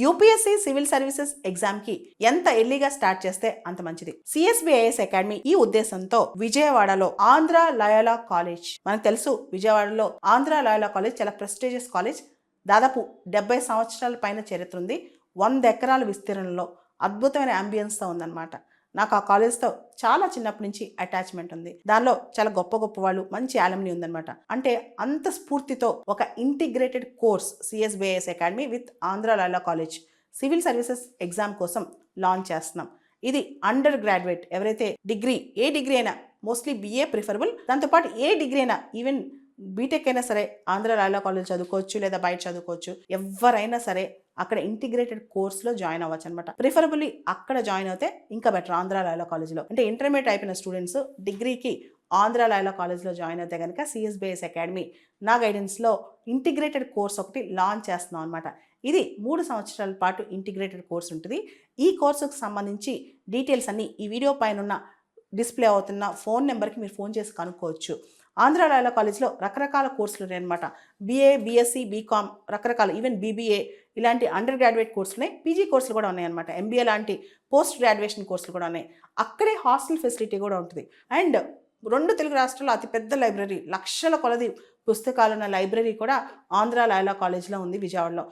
UPSC civil services exam కి ఎంత ఎర్లీగా స్టార్ట్ చేస్తే అంత మంచిది. సిఎస్బిఐఎస్ అకాడమీ ఈ ఉద్దేశంతో విజయవాడలో ఆంధ్ర లయోలా కాలేజ్, మనకు తెలుసు విజయవాడలో ఆంధ్ర లయోలా కాలేజ్ చాలా ప్రెస్టీజియస్ కాలేజ్. దాదాపు 70 సంవత్సరాల పైన చరిత్ర ఉంది. 100 ఎకరాల విస్తీర్ణంలో అద్భుతమైన అంబియన్స్తో ఉందన్నమాట. నాకు ఆ కాలేజ్తో చాలా చిన్నప్పటి నుంచి అటాచ్మెంట్ ఉంది. దానిలో చాలా గొప్ప గొప్ప వాళ్ళు, మంచి ఆలమ్ని ఉందన్నమాట. అంటే అంత స్ఫూర్తితో ఒక integrated course CSBIS academy with Andhra Loyola college civil services exam కోసం లాంచ్ చేస్తున్నాం. ఇది అండర్ గ్రాడ్యుయేట్ ఎవరైతే ఏ డిగ్రీ అయినా, మోస్ట్లీ బిఏ ప్రిఫరబుల్, దాంతోపాటు ఏ డిగ్రీ అయినా, ఈవెన్ బీటెక్ అయినా సరే ఆంధ్ర లయోలా కాలేజ్ చదువుకోవచ్చు, లేదా బయట చదువుకోవచ్చు. ఎవరైనా సరే అక్కడ ఇంటిగ్రేటెడ్ కోర్స్లో జాయిన్ అవ్వచ్చు అనమాట. ప్రిఫరబుల్లీ అక్కడ జాయిన్ అవుతే ఇంకా బెటర్. ఆంధ్ర లయోలా కాలేజ్లో అంటే ఇంటర్మీడియట్ అయిపోయిన స్టూడెంట్స్ డిగ్రీకి ఆంధ్ర లయోలా కాలేజ్లో జాయిన్ అయితే కనుక సిఎస్బిఐఎస్ అకాడమీ నా గైడెన్స్లో ఇంటిగ్రేటెడ్ కోర్స్ ఒకటి లాంచ్ చేస్తున్నాం అనమాట. ఇది 3 సంవత్సరాల పాటు ఇంటిగ్రేటెడ్ కోర్స్ ఉంటుంది. ఈ కోర్సుకు సంబంధించి డీటెయిల్స్ అన్నీ ఈ వీడియో పైన ఉన్న డిస్ప్లే అవుతున్న ఫోన్ నెంబర్కి మీరు ఫోన్ చేసి కనుక్కోవచ్చు. ఆంధ్ర లయోలా కాలేజ్లో రకరకాల కోర్సులు ఉన్నాయి అనమాట. బిఏ, బిఎస్సి, బీకామ్, రకరకాల ఈవెన్ బీబీఏ ఇలాంటి అండర్ గ్రాడ్యుయేట్ కోర్సులు ఉన్నాయి. పీజీ కోర్సులు కూడా ఉన్నాయి అనమాట. ఎంబీఏ లాంటి పోస్ట్ గ్రాడ్యుయేషన్ కోర్సులు కూడా ఉన్నాయి. అక్కడే హాస్టల్ ఫెసిలిటీ కూడా ఉంటుంది. అండ్ 2 తెలుగు రాష్ట్రాల్లో అతిపెద్ద లైబ్రరీ, లక్షల కొలది పుస్తకాలున్న లైబ్రరీ కూడా ఆంధ్ర లయోలా కాలేజ్లో ఉంది విజయవాడలో.